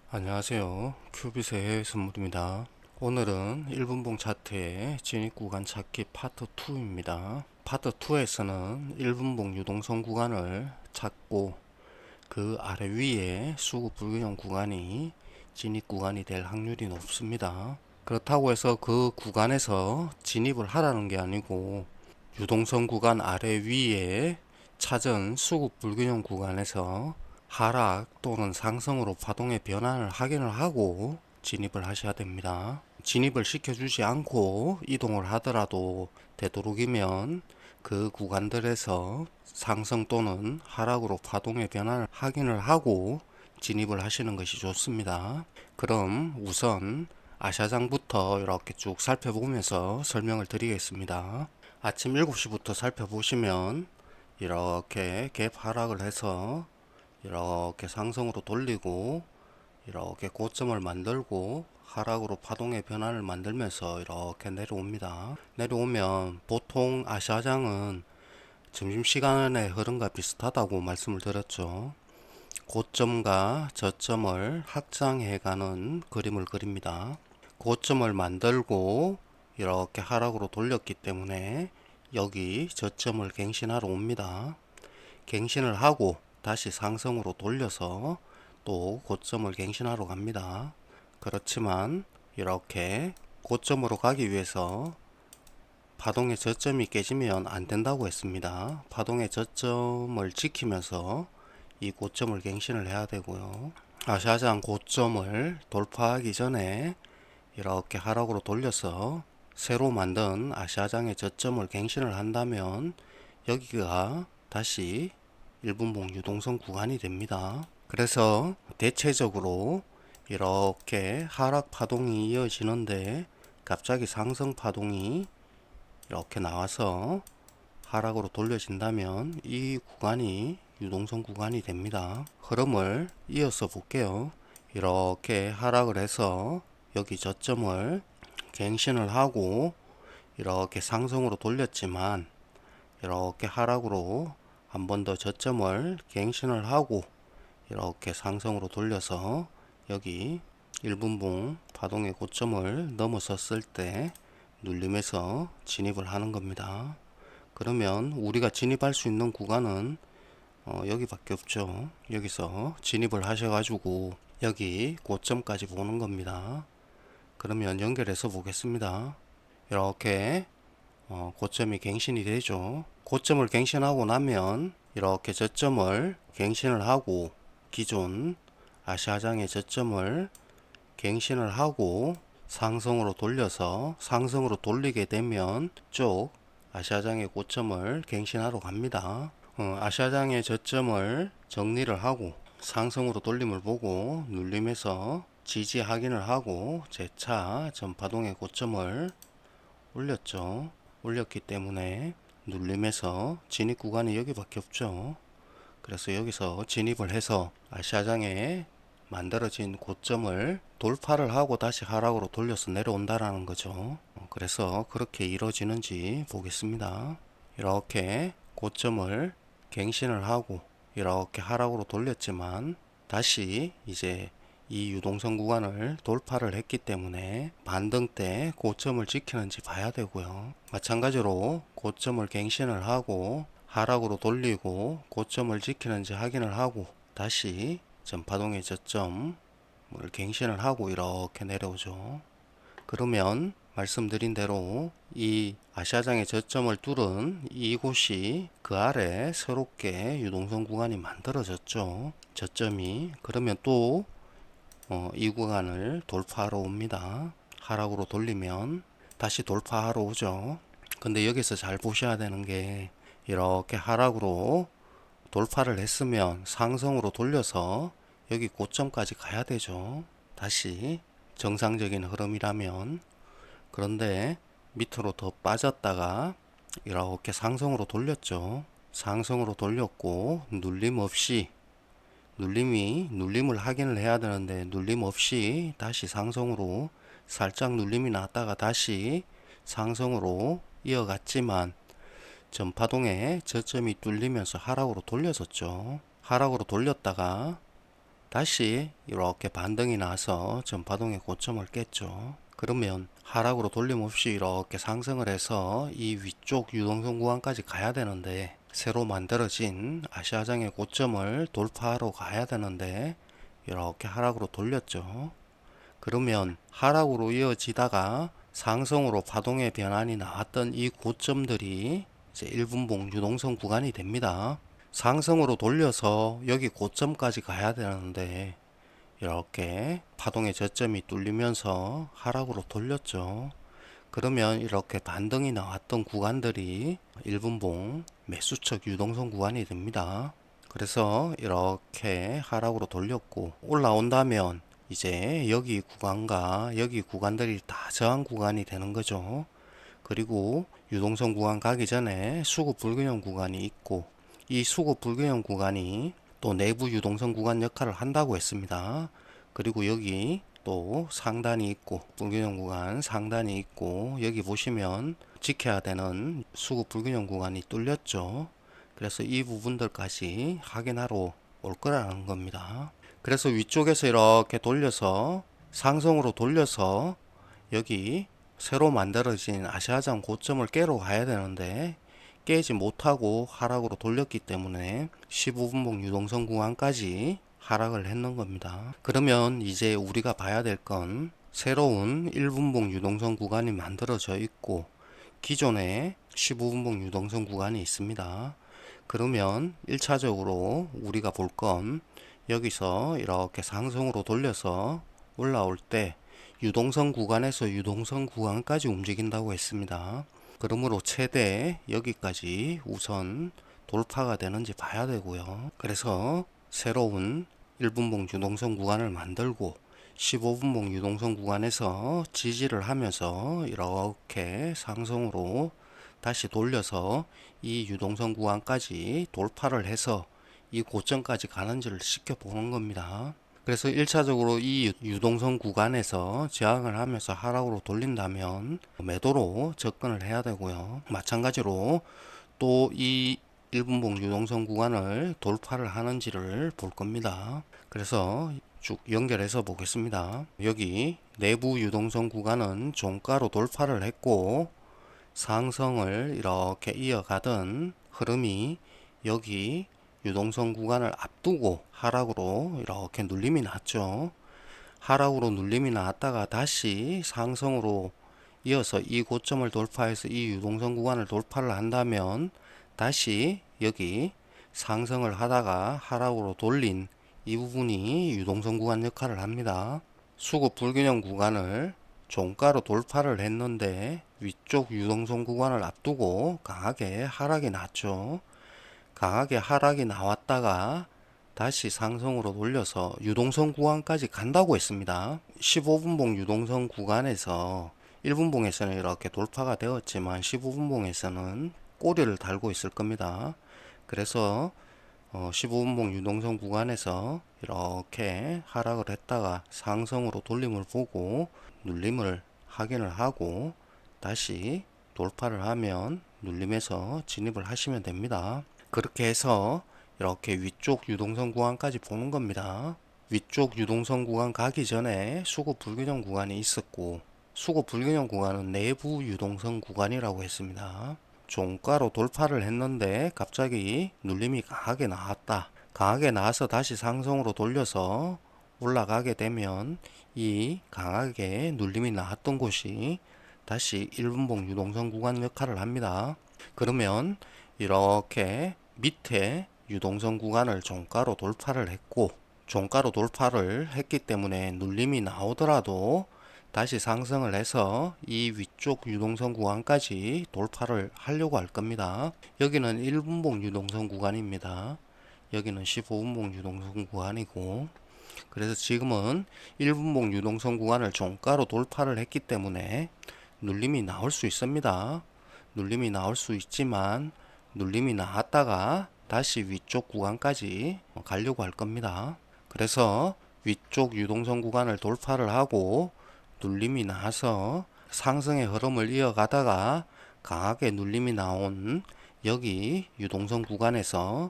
안녕하세요. 큐빗의 해외 선물입니다. 오늘은 1분봉 차트의 진입 구간 찾기 파트 2입니다. 파트 2에서는 1분봉 유동성 구간을 찾고 그 아래 위에 수급 불균형 구간이 진입 구간이 될 확률이 높습니다. 그렇다고 해서 그 구간에서 진입을 하라는 게 아니고 유동성 구간 아래 위에 찾은 수급 불균형 구간에서 하락 또는 상승으로 파동의 변화를 확인을 하고 진입을 하셔야 됩니다. 진입을 시켜주지 않고 이동을 하더라도 되도록이면 그 구간들에서 상승 또는 하락으로 파동의 변화를 확인을 하고 진입을 하시는 것이 좋습니다. 그럼 우선 아시아장부터 이렇게 쭉 살펴보면서 설명을 드리겠습니다. 아침 7시부터 살펴보시면 이렇게 갭 하락을 해서 이렇게 상승으로 돌리고 이렇게 고점을 만들고 하락으로 파동의 변화를 만들면서 이렇게 내려옵니다. 내려오면 보통 아시아장은 점심시간의 흐름과 비슷하다고 말씀을 드렸죠. 고점과 저점을 확장해가는 그림을 그립니다. 고점을 만들고 이렇게 하락으로 돌렸기 때문에 여기 저점을 갱신하러 옵니다. 갱신을 하고 다시 상승으로 돌려서 또 고점을 갱신하러 갑니다. 그렇지만 이렇게 고점으로 가기 위해서 파동의 저점이 깨지면 안 된다고 했습니다. 파동의 저점을 지키면서 이 고점을 갱신을 해야 되고요. 아시아장 고점을 돌파하기 전에 이렇게 하락으로 돌려서 새로 만든 아시아장의 저점을 갱신을 한다면 여기가 다시 1분봉 유동성 구간이 됩니다. 그래서 대체적으로 이렇게 하락 파동이 이어지는데 갑자기 상승 파동이 이렇게 나와서 하락으로 돌려진다면 이 구간이 유동성 구간이 됩니다. 흐름을 이어서 볼게요. 이렇게 하락을 해서 여기 저점을 갱신을 하고 이렇게 상승으로 돌렸지만 이렇게 하락으로 한 번 더 저점을 갱신을 하고 이렇게 상승으로 돌려서 여기 1분봉 파동의 고점을 넘어섰을 때 눌림에서 진입을 하는 겁니다. 그러면 우리가 진입할 수 있는 구간은 여기밖에 없죠. 여기서 진입을 하셔가지고 여기 고점까지 보는 겁니다. 그러면 연결해서 보겠습니다. 이렇게 고점이 갱신이 되죠. 고점을 갱신하고 나면 이렇게 저점을 갱신을 하고 기존 아시아장의 저점을 갱신을 하고 상승으로 돌려서 상승으로 돌리게 되면 쭉 아시아장의 고점을 갱신하러 갑니다. 아시아장의 저점을 정리를 하고 상승으로 돌림을 보고 눌림에서 지지 확인을 하고 재차 전파동의 고점을 올렸죠. 올렸기 때문에 눌림에서 진입 구간이 여기밖에 없죠. 그래서 여기서 진입을 해서 아시아장에 만들어진 고점을 돌파를 하고 다시 하락으로 돌려서 내려온다라는 거죠. 그래서 그렇게 이루어지는지 보겠습니다. 이렇게 고점을 갱신을 하고 이렇게 하락으로 돌렸지만 다시 이제 이 유동성 구간을 돌파를 했기 때문에 반등 때 고점을 지키는지 봐야 되고요. 마찬가지로 고점을 갱신을 하고 하락으로 돌리고 고점을 지키는지 확인을 하고 다시 전파동의 저점을 갱신을 하고 이렇게 내려오죠. 그러면 말씀드린 대로 이 아시아장의 저점을 뚫은 이곳이 그 아래 새롭게 유동성 구간이 만들어졌죠. 저점이. 그러면 또 이 구간을 돌파하러 옵니다. 하락으로 돌리면 다시 돌파하러 오죠. 근데 여기서 잘 보셔야 되는 게 이렇게 하락으로 돌파를 했으면 상승으로 돌려서 여기 고점까지 가야 되죠. 다시 정상적인 흐름이라면. 그런데 밑으로 더 빠졌다가 이렇게 상승으로 돌렸죠. 상승으로 돌렸고 눌림 없이 눌림을 확인을 해야 되는데 눌림 없이 다시 상승으로 살짝 눌림이 났다가 다시 상승으로 이어갔지만 전파동에 저점이 뚫리면서 하락으로 돌려졌죠. 하락으로 돌렸다가 다시 이렇게 반등이 나서 전파동의 고점을 깼죠. 그러면 하락으로 돌림없이 이렇게 상승을 해서 이 위쪽 유동성 구간까지 가야 되는데, 새로 만들어진 아시아장의 고점을 돌파하러 가야 되는데 이렇게 하락으로 돌렸죠. 그러면 하락으로 이어지다가 상승으로 파동의 변환이 나왔던 이 고점들이 이제 1분봉 유동성 구간이 됩니다. 상승으로 돌려서 여기 고점까지 가야 되는데 이렇게 파동의 저점이 뚫리면서 하락으로 돌렸죠. 그러면 이렇게 반등이 나왔던 구간들이 1분봉 매수척 유동성 구간이 됩니다. 그래서 이렇게 하락으로 돌렸고, 올라온다면 이제 여기 구간과 여기 구간들이 다 저항 구간이 되는 거죠. 그리고 유동성 구간 가기 전에 수급 불균형 구간이 있고, 이 수급 불균형 구간이 또 내부 유동성 구간 역할을 한다고 했습니다. 그리고 여기 또 상단이 있고, 불균형 구간 상단이 있고, 여기 보시면 지켜야 되는 수급 불균형 구간이 뚫렸죠. 그래서 이 부분들까지 확인하러 올 거라는 겁니다. 그래서 위쪽에서 이렇게 돌려서 상승으로 돌려서 여기 새로 만들어진 아시아장 고점을 깨러 가야 되는데 깨지 못하고 하락으로 돌렸기 때문에 15분봉 유동성 구간까지 하락을 했는 겁니다. 그러면 이제 우리가 봐야 될 건 새로운 1분봉 유동성 구간이 만들어져 있고 기존에 15분봉 유동성 구간이 있습니다. 그러면 1차적으로 우리가 볼 건 여기서 이렇게 상승으로 돌려서 올라올 때 유동성 구간에서 유동성 구간까지 움직인다고 했습니다. 그러므로 최대 여기까지 우선 돌파가 되는지 봐야 되고요. 그래서 새로운 1분봉 유동성 구간을 만들고 15분봉 유동성 구간에서 지지를 하면서 이렇게 상승으로 다시 돌려서 이 유동성 구간까지 돌파를 해서 이 고점까지 가는지를 지켜보는 겁니다. 그래서 1차적으로 이 유동성 구간에서 저항을 하면서 하락으로 돌린다면 매도로 접근을 해야 되고요. 마찬가지로 또 이 1분봉 유동성 구간을 돌파를 하는지를 볼 겁니다. 그래서 쭉 연결해서 보겠습니다. 여기 내부 유동성 구간은 종가로 돌파를 했고 상승을 이렇게 이어가던 흐름이 여기 유동성 구간을 앞두고 하락으로 이렇게 눌림이 났죠. 하락으로 눌림이 나왔다가 다시 상승으로 이어서 이 고점을 돌파해서 이 유동성 구간을 돌파를 한다면 다시 여기 상승을 하다가 하락으로 돌린 이 부분이 유동성 구간 역할을 합니다. 수급 불균형 구간을 종가로 돌파를 했는데 위쪽 유동성 구간을 앞두고 강하게 하락이 났죠. 강하게 하락이 나왔다가 다시 상승으로 돌려서 유동성 구간까지 간다고 했습니다. 15분봉 유동성 구간에서 1분봉에서는 이렇게 돌파가 되었지만 15분봉에서는 꼬리를 달고 있을 겁니다. 그래서 15분봉 유동성 구간에서 이렇게 하락을 했다가 상승으로 돌림을 보고 눌림을 확인을 하고 다시 돌파를 하면 눌림에서 진입을 하시면 됩니다. 그렇게 해서 이렇게 위쪽 유동성 구간까지 보는 겁니다. 위쪽 유동성 구간 가기 전에 수급 불균형 구간이 있었고 수급 불균형 구간은 내부 유동성 구간이라고 했습니다. 종가로 돌파를 했는데 갑자기 눌림이 강하게 나왔다. 강하게 나와서 다시 상승으로 돌려서 올라가게 되면 이 강하게 눌림이 나왔던 곳이 다시 1분봉 유동성 구간 역할을 합니다. 그러면 이렇게 밑에 유동성 구간을 종가로 돌파를 했고 종가로 돌파를 했기 때문에 눌림이 나오더라도 다시 상승을 해서 이 위쪽 유동성 구간까지 돌파를 하려고 할 겁니다. 여기는 1분봉 유동성 구간입니다. 여기는 15분봉 유동성 구간이고 그래서 지금은 1분봉 유동성 구간을 종가로 돌파를 했기 때문에 눌림이 나올 수 있습니다. 눌림이 나올 수 있지만 눌림이 나왔다가 다시 위쪽 구간까지 가려고 할 겁니다. 그래서 위쪽 유동성 구간을 돌파를 하고 눌림이 나서 상승의 흐름을 이어가다가 강하게 눌림이 나온 여기 유동성 구간에서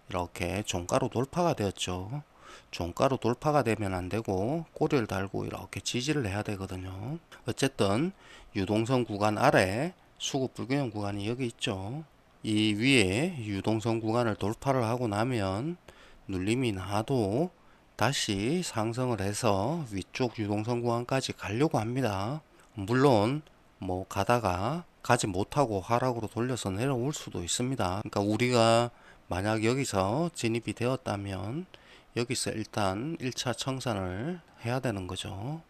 이렇게 종가로 돌파가 되었죠. 종가로 돌파가 되면 안 되고 꼬리를 달고 이렇게 지지를 해야 되거든요. 어쨌든 유동성 구간 아래 수급 불균형 구간이 여기 있죠. 이 위에 유동성 구간을 돌파를 하고 나면 눌림이 나도 다시 상승을 해서 위쪽 유동성 구간까지 가려고 합니다. 물론 뭐 가다가 가지 못하고 하락으로 돌려서 내려올 수도 있습니다. 그러니까 우리가 만약 여기서 진입이 되었다면 여기서 일단 1차 청산을 해야 되는 거죠.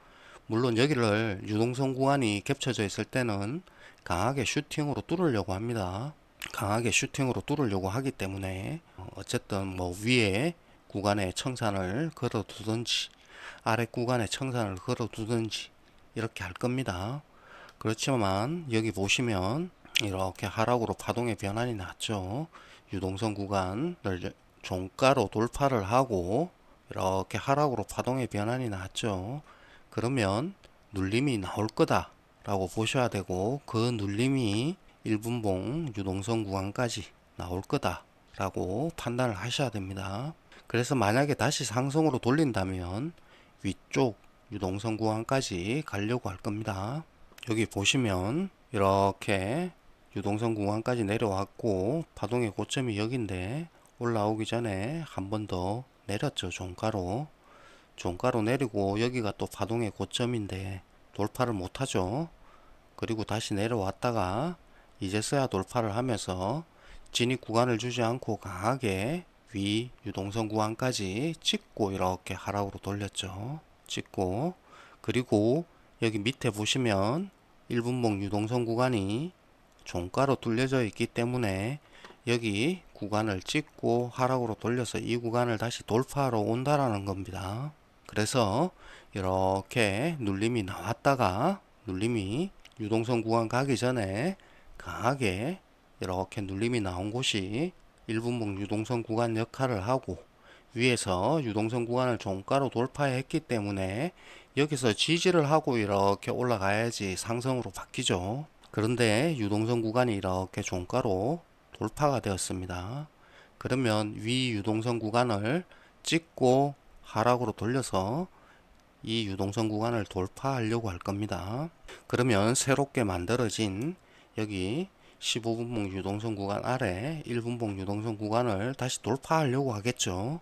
물론 여기를 유동성 구간이 겹쳐져 있을 때는 강하게 슈팅으로 뚫으려고 합니다. 강하게 슈팅으로 뚫으려고 하기 때문에 어쨌든 뭐 위에 구간에 청산을 걸어 두든지 아래 구간에 청산을 걸어 두든지 이렇게 할 겁니다. 그렇지만 여기 보시면 이렇게 하락으로 파동의 변환이 났죠. 유동성 구간을 종가로 돌파를 하고 이렇게 하락으로 파동의 변환이 났죠. 그러면 눌림이 나올 거다 라고 보셔야 되고, 그 눌림이 1분봉 유동성 구간까지 나올 거다 라고 판단을 하셔야 됩니다. 그래서 만약에 다시 상승으로 돌린다면 위쪽 유동성 구간까지 가려고 할 겁니다. 여기 보시면 이렇게 유동성 구간까지 내려왔고 파동의 고점이 여기인데 올라오기 전에 한 번 더 내렸죠. 종가로 내리고 여기가 또 파동의 고점인데 돌파를 못하죠. 그리고 다시 내려왔다가 이제서야 돌파를 하면서 진입 구간을 주지 않고 강하게 위 유동성 구간까지 찍고 이렇게 하락으로 돌렸죠. 찍고, 그리고 여기 밑에 보시면 1분봉 유동성 구간이 종가로 뚫려져 있기 때문에 여기 구간을 찍고 하락으로 돌려서 이 구간을 다시 돌파하러 온다라는 겁니다. 그래서 이렇게 눌림이 나왔다가 눌림이 유동성 구간 가기 전에 강하게 이렇게 눌림이 나온 곳이 1분봉 유동성 구간 역할을 하고, 위에서 유동성 구간을 종가로 돌파했기 때문에 여기서 지지를 하고 이렇게 올라가야지 상승으로 바뀌죠. 그런데 유동성 구간이 이렇게 종가로 돌파가 되었습니다. 그러면 위 유동성 구간을 찍고 하락으로 돌려서 이 유동성 구간을 돌파하려고 할 겁니다. 그러면 새롭게 만들어진 여기 15분봉 유동성 구간 아래 1분봉 유동성 구간을 다시 돌파하려고 하겠죠.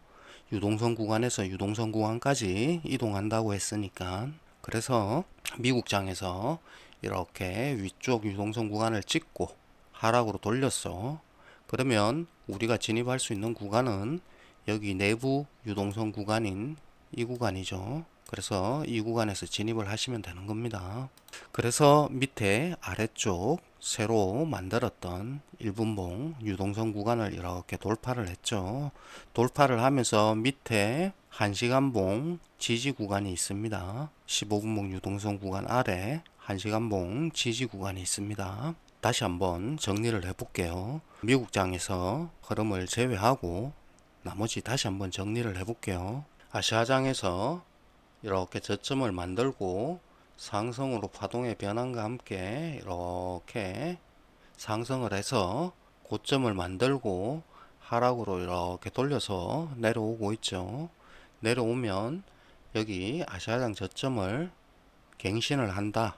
유동성 구간에서 유동성 구간까지 이동한다고 했으니까. 그래서 미국장에서 이렇게 위쪽 유동성 구간을 찍고 하락으로 돌렸어. 그러면 우리가 진입할 수 있는 구간은 여기 내부 유동성 구간인 이 구간이죠. 그래서 이 구간에서 진입을 하시면 되는 겁니다. 그래서 밑에 아래쪽 새로 만들었던 1분봉 유동성 구간을 이렇게 돌파를 했죠. 돌파를 하면서 밑에 1시간봉 지지 구간이 있습니다. 15분봉 유동성 구간 아래 1시간봉 지지 구간이 있습니다. 다시 한번 정리를 해 볼게요. 미국장에서 흐름을 제외하고 나머지 다시 한번 정리를 해 볼게요. 아시아장에서 이렇게 저점을 만들고 상승으로 파동의 변환과 함께 이렇게 상승을 해서 고점을 만들고 하락으로 이렇게 돌려서 내려오고 있죠. 내려오면 여기 아시아장 저점을 갱신을 한다.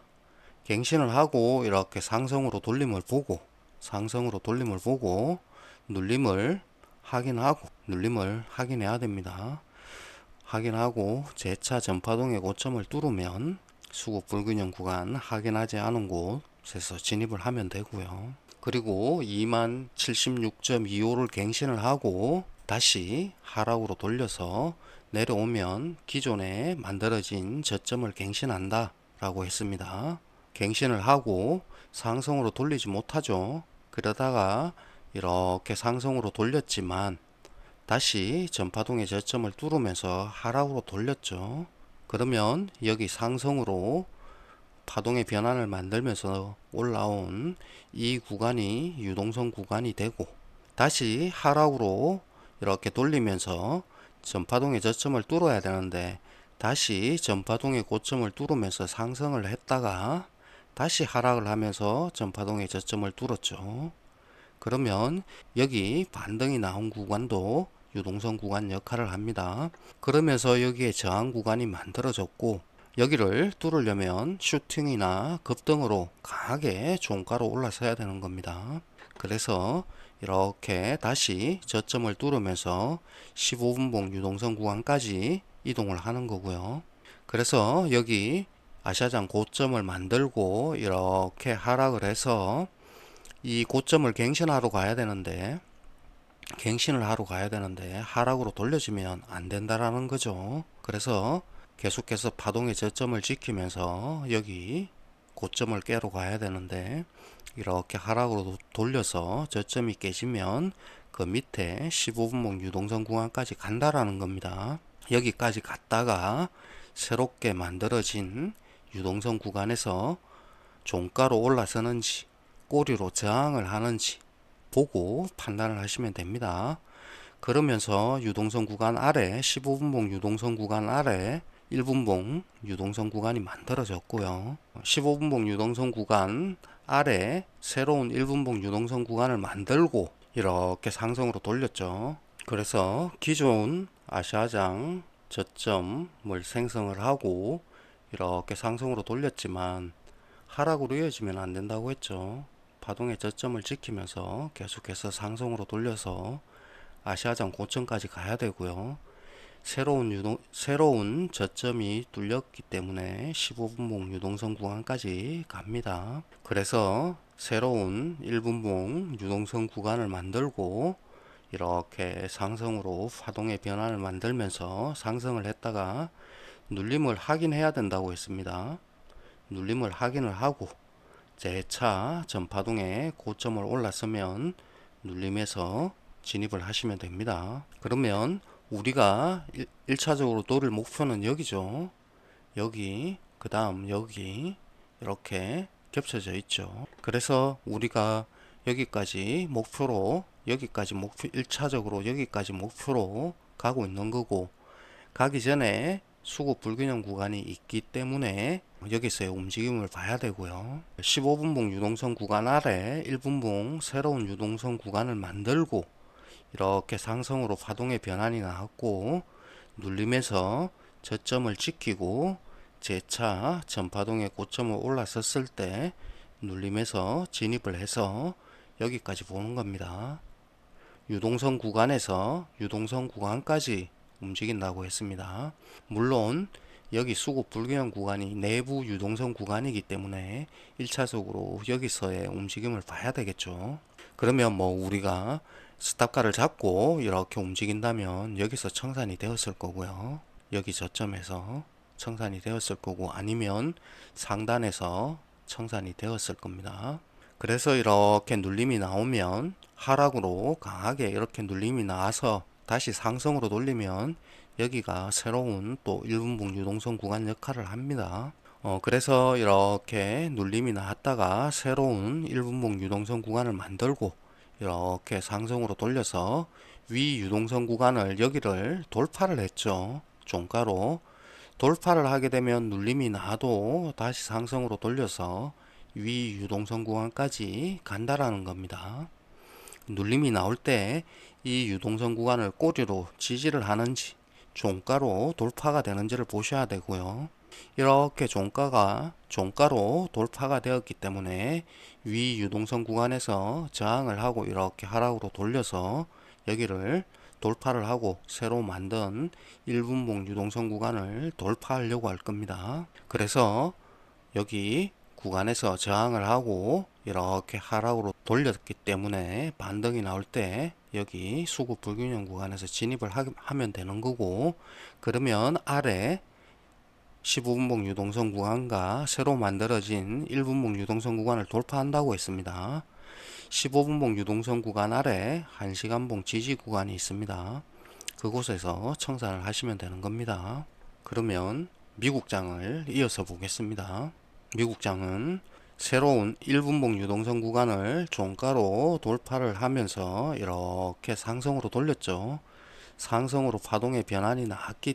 갱신을 하고 이렇게 상승으로 돌림을 보고 눌림을 확인해야 됩니다. 확인하고 재차 전파동의 고점을 뚫으면 수급 불균형 구간 확인하지 않은 곳에서 진입을 하면 되고요. 그리고 2076.25를 갱신을 하고 다시 하락으로 돌려서 내려오면 기존에 만들어진 저점을 갱신한다 라고 했습니다. 갱신을 하고 상승으로 돌리지 못하죠. 그러다가 이렇게 상승으로 돌렸지만 다시 전파동의 저점을 뚫으면서 하락으로 돌렸죠. 그러면 여기 상승으로 파동의 변환을 만들면서 올라온 이 구간이 유동성 구간이 되고, 다시 하락으로 이렇게 돌리면서 전파동의 저점을 뚫어야 되는데 다시 전파동의 고점을 뚫으면서 상승을 했다가 다시 하락을 하면서 전파동의 저점을 뚫었죠. 그러면 여기 반등이 나온 구간도 유동성 구간 역할을 합니다. 그러면서 여기에 저항 구간이 만들어졌고 여기를 뚫으려면 슈팅이나 급등으로 강하게 종가로 올라서야 되는 겁니다. 그래서 이렇게 다시 저점을 뚫으면서 15분봉 유동성 구간까지 이동을 하는 거고요. 그래서 여기 아시아장 고점을 만들고 이렇게 하락을 해서 이 고점을 갱신하러 가야 되는데 하락으로 돌려지면 안 된다라는 거죠. 그래서 계속해서 파동의 저점을 지키면서 여기 고점을 깨러 가야 되는데 이렇게 하락으로 돌려서 저점이 깨지면 그 밑에 15분봉 유동성 구간까지 간다라는 겁니다. 여기까지 갔다가 새롭게 만들어진 유동성 구간에서 종가로 올라서는지 꼬리로 저항을 하는지 보고 판단을 하시면 됩니다. 그러면서 유동성 구간 아래 15분봉 유동성 구간 아래 1분봉 유동성 구간이 만들어졌고요. 15분봉 유동성 구간 아래 새로운 1분봉 유동성 구간을 만들고 이렇게 상승으로 돌렸죠. 그래서 기존 아시아장 저점을 생성을 하고 이렇게 상승으로 돌렸지만 하락으로 이어지면 안 된다고 했죠. 파동의 저점을 지키면서 계속해서 상승으로 돌려서 아시아장 고점까지 가야 되고요. 새로운 저점이 뚫렸기 때문에 15분봉 유동성 구간까지 갑니다. 그래서 새로운 1분봉 유동성 구간을 만들고 이렇게 상승으로 파동의 변화를 만들면서 상승을 했다가 눌림을 확인해야 된다고 했습니다. 눌림을 확인을 하고 재차 전파동에 고점을 올랐으면 눌림에서 진입을 하시면 됩니다. 그러면 우리가 1차적으로 노릴 목표는 여기죠. 여기, 그 다음 여기 이렇게 겹쳐져 있죠. 그래서 우리가 여기까지 목표로 1차적으로 여기까지 목표로 가고 있는 거고 가기 전에 수급 불균형 구간이 있기 때문에 여기서의 움직임을 봐야 되고요. 15분봉 유동성 구간 아래 1분봉 새로운 유동성 구간을 만들고 이렇게 상승으로 파동의 변환이 나왔고 눌림에서 저점을 지키고 재차 전파동의 고점을 올라섰을 때 눌림에서 진입을 해서 여기까지 보는 겁니다. 유동성 구간에서 유동성 구간까지 움직인다고 했습니다. 물론 여기 수급 불균형 구간이 내부 유동성 구간이기 때문에 1차적으로 여기서의 움직임을 봐야 되겠죠. 그러면 뭐 우리가 스탑가를 잡고 이렇게 움직인다면 여기서 청산이 되었을 거고요. 여기 저점에서 청산이 되었을 거고 아니면 상단에서 청산이 되었을 겁니다. 그래서 이렇게 눌림이 나오면 하락으로 강하게 이렇게 눌림이 나와서 다시 상승으로 돌리면 여기가 새로운 또 1분봉 유동성 구간 역할을 합니다. 그래서 이렇게 눌림이 나왔다가 새로운 1분봉 유동성 구간을 만들고 이렇게 상승으로 돌려서 위 유동성 구간을 여기를 돌파를 했죠. 종가로 돌파를 하게 되면 눌림이 나도 다시 상승으로 돌려서 위 유동성 구간까지 간다라는 겁니다. 눌림이 나올 때 이 유동성 구간을 꼬리로 지지를 하는지 종가로 돌파가 되는지를 보셔야 되고요. 이렇게 종가로 돌파가 되었기 때문에 위 유동성 구간에서 저항을 하고 이렇게 하락으로 돌려서 여기를 돌파를 하고 새로 만든 1분봉 유동성 구간을 돌파하려고 할 겁니다. 그래서 여기 구간에서 저항을 하고 이렇게 하락으로 돌렸기 때문에 반등이 나올 때 여기 수급 불균형 구간에서 진입을 하면 되는 거고 그러면 아래 15분봉 유동성 구간과 새로 만들어진 1분봉 유동성 구간을 돌파한다고 했습니다. 15분봉 유동성 구간 아래 1시간봉 지지 구간이 있습니다. 그곳에서 청산을 하시면 되는 겁니다. 그러면 미국장을 이어서 보겠습니다. 미국장은 새로운 1분봉 유동성 구간을 종가로 돌파를 하면서 이렇게 상승으로 돌렸죠. 상승으로 파동의 변환이 나왔기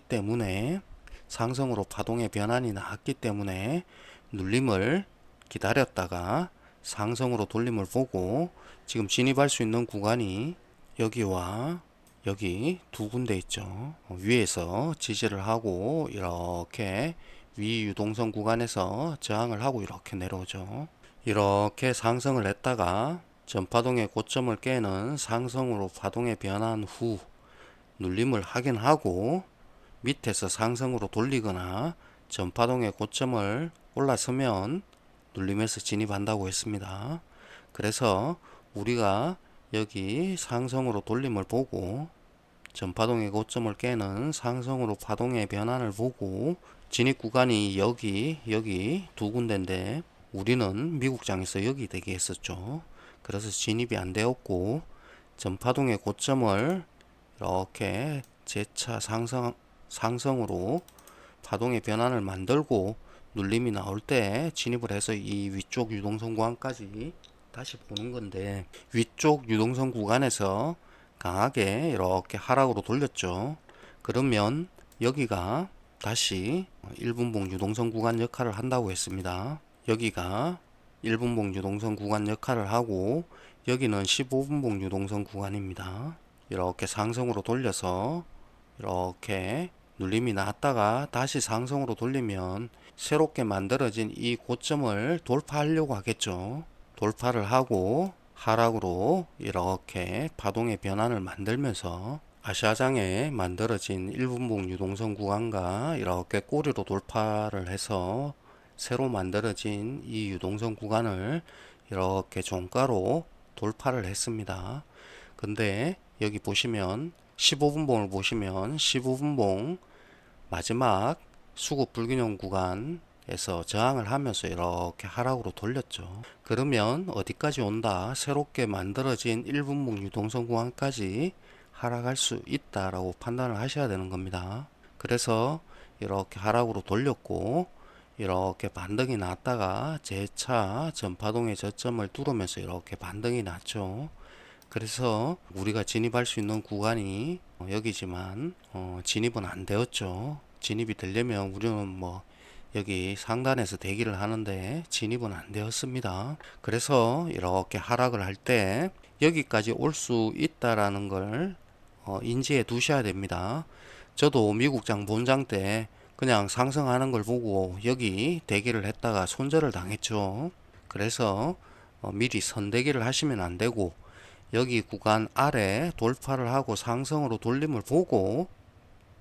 때문에 눌림을 기다렸다가 상승으로 돌림을 보고 지금 진입할 수 있는 구간이 여기와 여기 두 군데 있죠. 위에서 지지를 하고 이렇게 위 유동성 구간에서 저항을 하고 이렇게 내려오죠. 이렇게 상승을 했다가 전파동의 고점을 깨는 상승으로 파동에 변한 후 눌림을 확인하고 밑에서 상승으로 돌리거나 전파동의 고점을 올라서면 눌림에서 진입한다고 했습니다. 그래서 우리가 여기 상승으로 돌림을 보고 전파동의 고점을 깨는 상승으로 파동의 변환을 보고 진입 구간이 여기 두 군데인데 우리는 미국장에서 여기 대기했었죠. 그래서 진입이 안 되었고 전파동의 고점을 이렇게 재차 상승으로 파동의 변환을 만들고 눌림이 나올 때 진입을 해서 이 위쪽 유동성 구간까지 다시 보는 건데 위쪽 유동성 구간에서 강하게 이렇게 하락으로 돌렸죠. 그러면 여기가 다시 1분봉 유동성 구간 역할을 한다고 했습니다. 여기가 1분봉 유동성 구간 역할을 하고 여기는 15분봉 유동성 구간입니다. 이렇게 상승으로 돌려서 이렇게 눌림이 났다가 다시 상승으로 돌리면 새롭게 만들어진 이 고점을 돌파하려고 하겠죠. 돌파를 하고 하락으로 이렇게 파동의 변환을 만들면서 아시아장에 만들어진 1분봉 유동성 구간과 이렇게 꼬리로 돌파를 해서 새로 만들어진 이 유동성 구간을 이렇게 종가로 돌파를 했습니다. 근데 여기 보시면 15분봉을 보시면 15분봉 마지막 수급 불균형 구간에서 저항을 하면서 이렇게 하락으로 돌렸죠. 그러면 어디까지 온다? 새롭게 만들어진 1분봉 유동성 구간까지 하락할 수 있다라고 판단을 하셔야 되는 겁니다. 그래서 이렇게 하락으로 돌렸고 이렇게 반등이 났다가 재차 전파동의 저점을 뚫으면서 이렇게 반등이 났죠. 그래서 우리가 진입할 수 있는 구간이 여기지만 진입은 안 되었죠. 진입이 되려면 우리는 여기 상단에서 대기를 하는데 진입은 안 되었습니다. 그래서 이렇게 하락을 할 때 여기까지 올 수 있다라는 걸 인지해 두셔야 됩니다. 저도 미국장 본장 때 그냥 상승하는 걸 보고 여기 대기를 했다가 손절을 당했죠. 그래서 미리 선대기를 하시면 안 되고 여기 구간 아래 돌파를 하고 상승으로 돌림을 보고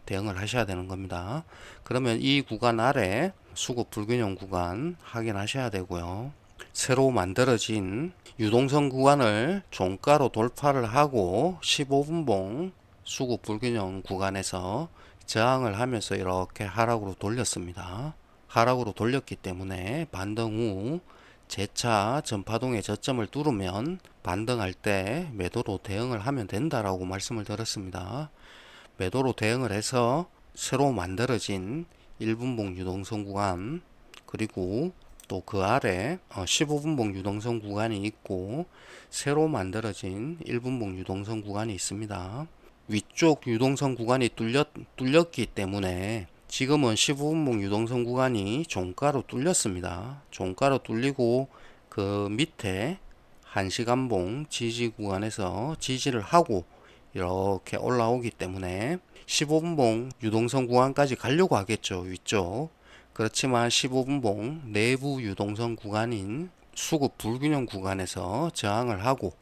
대응을 하셔야 되는 겁니다. 그러면 이 구간 아래 수급 불균형 구간 확인하셔야 되고요. 새로 만들어진 유동성 구간을 종가로 돌파를 하고 15분봉 수급 불균형 구간에서 저항을 하면서 이렇게 하락으로 돌렸습니다. 하락으로 돌렸기 때문에 반등 후 재차 전파동의 저점을 뚫으면 반등할 때 매도로 대응을 하면 된다라고 말씀을 드렸습니다. 매도로 대응을 해서 새로 만들어진 1분봉 유동성 구간 그리고 또 그 아래 15분봉 유동성 구간이 있고 새로 만들어진 1분봉 유동성 구간이 있습니다. 위쪽 유동성 구간이 뚫렸기 때문에 지금은 15분봉 유동성 구간이 종가로 뚫렸습니다. 종가로 뚫리고 그 밑에 1시간봉 지지 구간에서 지지를 하고 이렇게 올라오기 때문에 15분봉 유동성 구간까지 가려고 하겠죠. 위쪽. 그렇지만 15분봉 내부 유동성 구간인 수급 불균형 구간에서 저항을 하고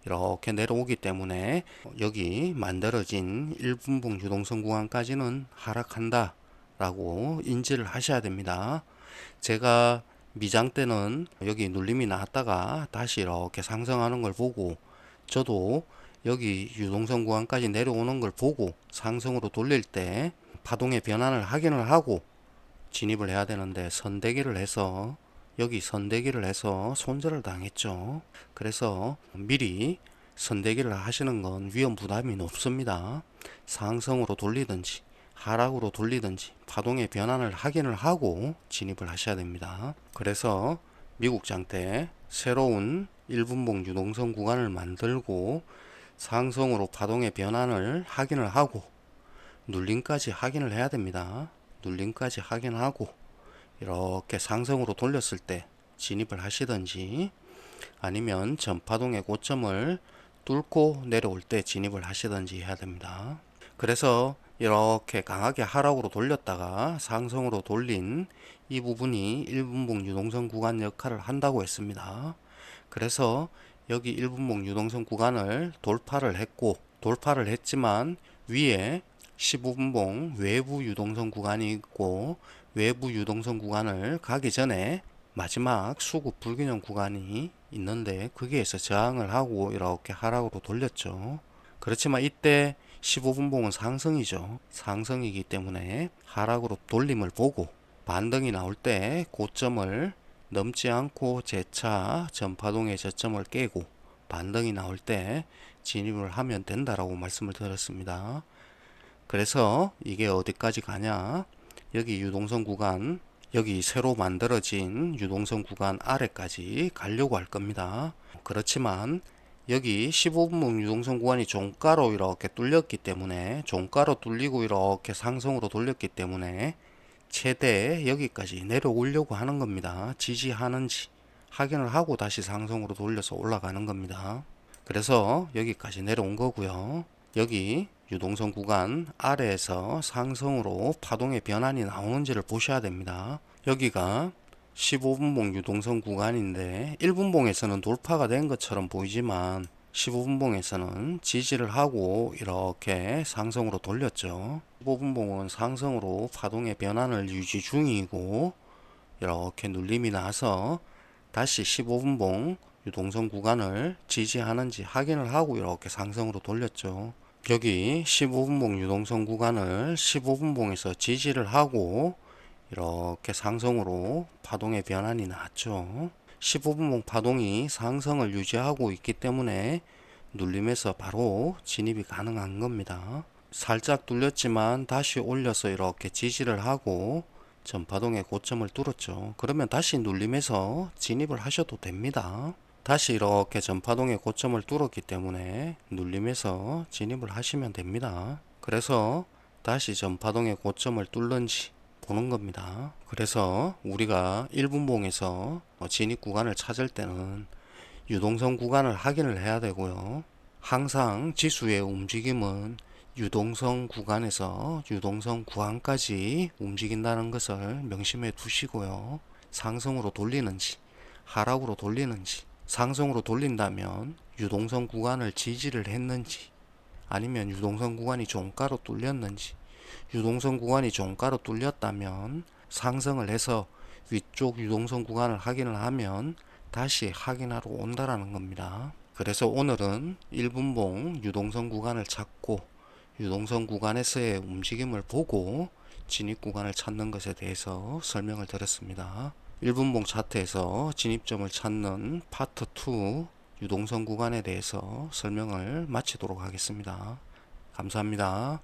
이렇게 내려오기 때문에 여기 만들어진 1분봉 유동성 구간까지는 하락한다 라고 인지를 하셔야 됩니다. 제가 미장 때는 여기 눌림이 나왔다가 다시 이렇게 상승하는 걸 보고 저도 여기 유동성 구간까지 내려오는 걸 보고 상승으로 돌릴 때 파동의 변환을 확인을 하고 진입을 해야 되는데 선대기를 해서 여기 선대기를 해서 손절을 당했죠. 그래서 미리 선대기를 하시는 건 위험 부담이 높습니다. 상승으로 돌리든지 하락으로 돌리든지 파동의 변환을 확인을 하고 진입을 하셔야 됩니다. 그래서 미국장 때 새로운 1분봉 유동성 구간을 만들고 상승으로 파동의 변환을 확인을 하고 눌림까지 확인을 해야 됩니다. 눌림까지 확인하고 이렇게 상승으로 돌렸을 때 진입을 하시든지 아니면 전파동의 고점을 뚫고 내려올 때 진입을 하시든지 해야 됩니다. 그래서 이렇게 강하게 하락으로 돌렸다가 상승으로 돌린 이 부분이 1분봉 유동성 구간 역할을 한다고 했습니다. 그래서 여기 1분봉 유동성 구간을 돌파를 했지만 위에 15분봉 외부 유동성 구간이 있고, 외부 유동성 구간을 가기 전에 마지막 수급 불균형 구간이 있는데 거기에서 저항을 하고 이렇게 하락으로 돌렸죠. 그렇지만 이때 15분봉은 상승이죠. 상승이기 때문에 하락으로 돌림을 보고 반등이 나올 때 고점을 넘지 않고 재차 전파동의 저점을 깨고 반등이 나올 때 진입을 하면 된다라고 말씀을 드렸습니다. 그래서 이게 어디까지 가냐? 여기 유동성 구간, 여기 새로 만들어진 유동성 구간 아래까지 가려고 할 겁니다. 그렇지만 여기 15분봉 유동성 구간이 종가로 이렇게 뚫렸기 때문에, 종가로 뚫리고 이렇게 상승으로 돌렸기 때문에 최대 여기까지 내려오려고 하는 겁니다. 지지하는지 확인을 하고 다시 상승으로 돌려서 올라가는 겁니다. 그래서 여기까지 내려온 거고요. 여기 유동성 구간 아래에서 상승으로 파동의 변환이 나오는지를 보셔야 됩니다. 여기가 15분봉 유동성 구간인데 1분봉에서는 돌파가 된 것처럼 보이지만 15분봉에서는 지지를 하고 이렇게 상승으로 돌렸죠. 15분봉은 상승으로 파동의 변환을 유지 중이고 이렇게 눌림이 나서 다시 15분봉 유동성 구간을 지지하는지 확인을 하고 이렇게 상승으로 돌렸죠. 여기 15분봉 유동성 구간을 15분봉에서 지지를 하고 이렇게 상승으로 파동의 변환이 나왔죠. 15분봉 파동이 상승을 유지하고 있기 때문에 눌림에서 바로 진입이 가능한 겁니다. 살짝 뚫렸지만 다시 올려서 이렇게 지지를 하고 전파동의 고점을 뚫었죠. 그러면 다시 눌림에서 진입을 하셔도 됩니다. 다시 이렇게 전파동의 고점을 뚫었기 때문에 눌림에서 진입을 하시면 됩니다. 그래서 다시 전파동의 고점을 뚫는지 보는 겁니다. 그래서 우리가 1분봉에서 진입 구간을 찾을 때는 유동성 구간을 확인을 해야 되고요. 항상 지수의 움직임은 유동성 구간에서 유동성 구간까지 움직인다는 것을 명심해 두시고요. 상승으로 돌리는지 하락으로 돌리는지, 상승으로 돌린다면 유동성 구간을 지지를 했는지 아니면 유동성 구간이 종가로 뚫렸는지, 유동성 구간이 종가로 뚫렸다면 상승을 해서 위쪽 유동성 구간을 확인을 하면 다시 확인하러 온다라는 겁니다. 그래서 오늘은 1분봉 유동성 구간을 찾고 유동성 구간에서의 움직임을 보고 진입 구간을 찾는 것에 대해서 설명을 드렸습니다. 1분봉 차트에서 진입점을 찾는 파트 2 유동성 구간에 대해서 설명을 마치도록 하겠습니다. 감사합니다.